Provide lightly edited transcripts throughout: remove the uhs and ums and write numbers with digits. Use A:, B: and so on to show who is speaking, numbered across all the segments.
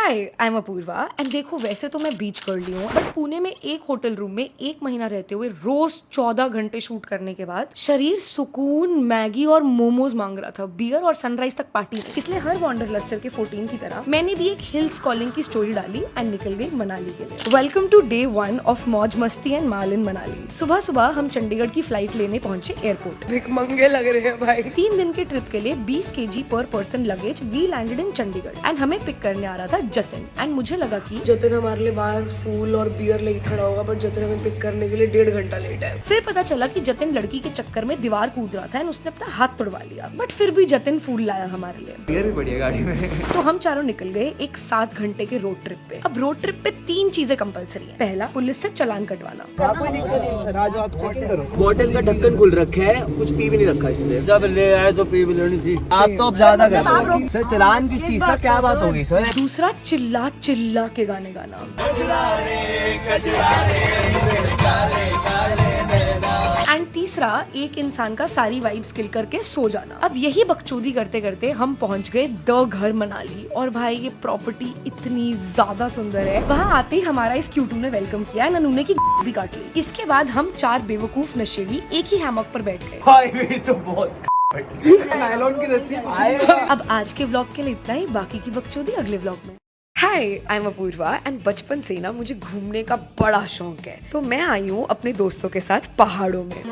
A: Hi I am Apoorva and देखो वैसे तो मैं बीच गर्ल हूँ बट पुणे में एक होटल रूम में 1 महीना रहते हुए रोज 14 घंटे शूट करने के बाद शरीर सुकून मैगी और मोमोज मांग रहा था, बियर और सनराइज तक पार्टी में। इसलिए हर वॉन्डरलस्टर के 14 की तरह मैंने भी एक हिल्स कॉलिंग की स्टोरी डाली एंड निकल गई मनाली के लिए। वेलकम टू डे 1 ऑफ मौज मस्ती एंड माल इन मनाली। सुबह सुबह हम चंडीगढ़ की फ्लाइट लेने पहुंचे एयरपोर्ट। भिखमंगे लग रहे हैं भाई। 3 दिन के ट्रिप के लिए 20 kg पर person luggage we landed in Chandigarh and हमें पिक करने आ रहा था जतिन। एंड मुझे लगा कि
B: जतिन हमारे लिए बाहर फूल और बियर लेके खड़ा होगा, बट जतिन हमें पिक करने के लिए 1.5 घंटा लेट है।
A: फिर पता चला कि जतिन लड़की के चक्कर में दीवार कूद रहा था एंड उसने अपना हाथ तोड़वा लिया, बट फिर भी जतिन फूल लाया हमारे लिए।
C: बियर भी बढ़िया गाड़ी में।
A: तो हम चारों निकल गए एक 7 घंटे के रोड ट्रिप पे। अब रोड ट्रिप पे 3 चीजें कंपलसरी है। पहला, पुलिस से चालान कटवाना।
C: बोतल का ढक्कन खुल रखा है, कुछ पी भी नहीं रखा इसमें। जब ले आए तो पी भी लेनी थी। आप तो अब ज्यादा कर रहे हो सर। चालान किस चीज का, क्या बात होगी सर?
A: दूसरा, चिल्ला चिल्ला के गाने गाना। एंड तीसरा, एक इंसान का सारी वाइब्स किल करके सो जाना। अब यही बकचोदी करते करते हम पहुंच गए द घर मनाली। और भाई ये प्रॉपर्टी इतनी ज्यादा सुंदर है। वहाँ आते ही हमारा इस क्यूटू ने वेलकम किया, ननूने की भी काट ली। इसके बाद हम 4 बेवकूफ नशेड़ी एक ही हैमॉक पर बैठ गए।
C: तो बहुत
B: नायलॉन की रस्सी।
A: अब आज के व्लॉग के लिए इतना ही, बाकी की बकचोदी अगले व्लॉग में। हाय आई एम अपूर्वा एंड बचपन से ना मुझे घूमने का बड़ा शौक है, तो मैं आई हूँ अपने दोस्तों के साथ पहाड़ों में।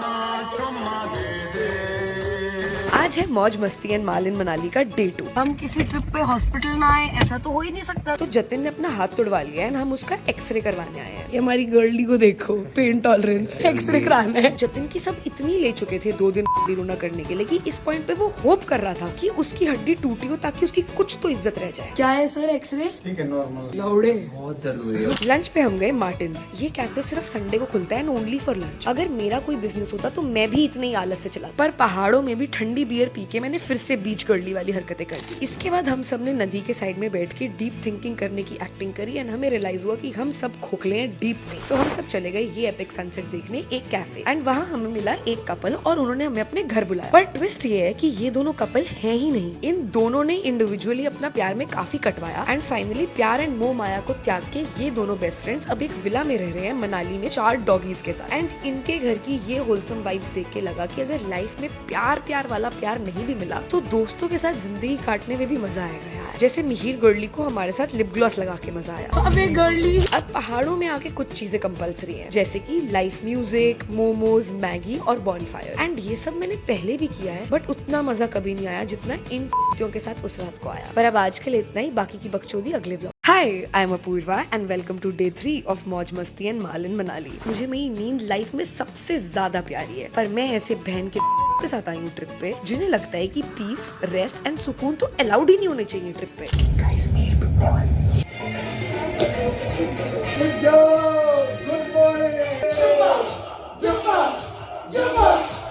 A: आज है मौज मस्ती एंड माल इन मनाली का डे 2।
B: हम किसी ट्रिप पे हॉस्पिटल ना आए, ऐसा तो हो ही नहीं सकता।
A: तो जतिन ने अपना हाथ तुड़वा लिया है, हम उसका एक्सरे करवाने आए हैं।
B: ये हमारी गर्ली को देखो, पेन टॉलरेंस, एक्सरे कराना है।
A: जतिन की सब इतनी ले चुके थे 2 दिन रोना करने के लिए कि इस पॉइंट पे वो होप कर रहा था कि उसकी हड्डी टूटी हो ताकि उसकी कुछ तो इज्जत रह जाए।
B: क्या है सर एक्सरे? ठीक है, नॉर्मल। लौड़े
C: बहुत दर्द हुई।
A: लंच पे हम गए मार्टिन्स। ये कैफे सिर्फ संडे को खुलता है एंड ओनली फॉर लंच। अगर मेरा कोई बिजनेस होता तो मैं भी इतने ही आलस से चला, पर पहाड़ों में भी ठंडी बियर पी के मैंने फिर से बीच गर्ली वाली हरकतें कर दी। इसके बाद हम सब ने नदी के साइड में बैठ के डीप थिंकिंग करने की एक्टिंग करी एंड हमें रियलाइज हुआ कि हम सब खोखले हैं डीप में। तो हम सब चले गए ये एपिक सनसेट देखने एक कैफे एंड वहाँ हमें मिला एक कपल और उन्होंने हमें अपने घर बुलाया। पर ट्विस्ट ये है कि ये दोनों कपल हैं ही नहीं। इन दोनों ने इंडिविजुअली अपना प्यार में काफी कटवाया एंड फाइनली प्यार एंड मोह माया को त्याग के ये दोनों बेस्ट फ्रेंड्स अब एक विला में रह रहे हैं मनाली में 4 डॉगीज के साथ। एंड इनके घर की ये होलसम वाइब्स देख के लगा कि अगर लाइफ में प्यार वाला प्यार नहीं भी मिला तो दोस्तों के साथ जिंदगी काटने में भी मजा आएगा यार। जैसे मिहिर गर्ली को हमारे साथ लिप ग्लॉस लगा के मजा आया।
B: अबे गर्ली।
A: अब पहाड़ों में आके कुछ चीजें कंपलसरी हैं, जैसे कि लाइव म्यूजिक, मोमोज, मैगी और बॉनफायर। एंड ये सब मैंने पहले भी किया है बट उतना मजा कभी नहीं आया जितना इन के साथ उस रात को आया। पर अब आज के लिए इतना ही, बाकी की बकचोदी अगले vlog. Hi I am Apoorva and welcome to day 3 of मौज मस्ती एंड माल इन मनाली। मुझे मेरी नींद लाइफ में सबसे ज्यादा प्यारी है, पर मैं ऐसे बहन के साथ आई हूँ ट्रिप पे जिन्हें लगता है कि पीस, रेस्ट एंड सुकून तो अलाउड ही नहीं होने चाहिए ट्रिप पे।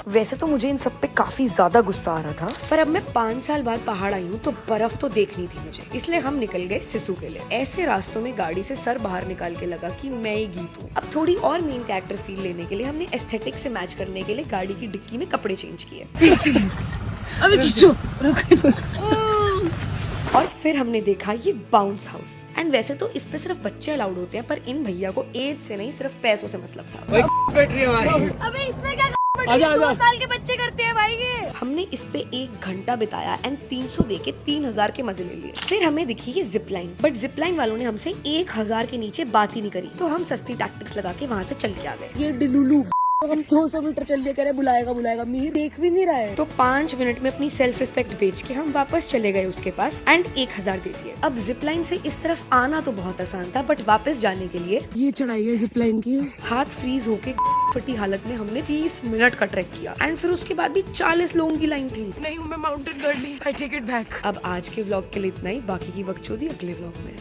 A: वैसे तो मुझे इन सब पे काफी ज्यादा गुस्सा आ रहा था, पर अब मैं 5 साल बाद पहाड़ आई हूँ तो बर्फ तो देखनी थी मुझे, इसलिए हम निकल गए सिसु के लिए। ऐसे रास्तों में गाड़ी से सर बाहर निकाल के लगा कि मैं ही गीत हूँ। अब थोड़ी और मेन कैरेक्टर फील लेने के लिए हमने एस्थेटिक से मैच करने के लिए गाड़ी की डिक्की में कपड़े चेंज किए। और फिर हमने देखा ये बाउंस हाउस। एंड वैसे तो इस पे सिर्फ बच्चे अलाउड होते हैं, पर इन भैया को एज से नहीं सिर्फ पैसों से मतलब था।
B: अबे इसमें क्या 2 साल के बच्चे करते हैं भाई ये।
A: हमने इस पे 1 घंटा बिताया एंड 300 दे के 3000 के मजे ले लिए। फिर हमें दिखी ये zip line, but zip line वालों ने हमसे 1000 के नीचे बात ही नहीं करी, तो हम सस्ती टैक्टिक्स लगा के वहाँ से चल के आ गए।
B: ये डिलुलू हम 200 मीटर चल लिया, कह रहे बुलाएगा मिहिर देख भी नहीं रहा है।
A: तो 5 मिनट में अपनी सेल्फ रिस्पेक्ट बेच के हम वापस चले गए उसके पास एंड 1000 दे दिए। अब जिप लाइन से इस तरफ आना तो बहुत आसान था, बट वापस जाने के लिए
B: ये चढ़ाई है जिप लाइन की।
A: हाथ फ्रीज होके फटी हालत में हमने 30 मिनट का ट्रैक किया एंड फिर उसके बाद भी 40 लोगों की लाइन थी।
B: नहीं हूँ मैं mountain girly, I take it back.
A: अब आज के व्लॉग के लिए इतना ही, बाकी की बकचोदी अगले व्लॉग में।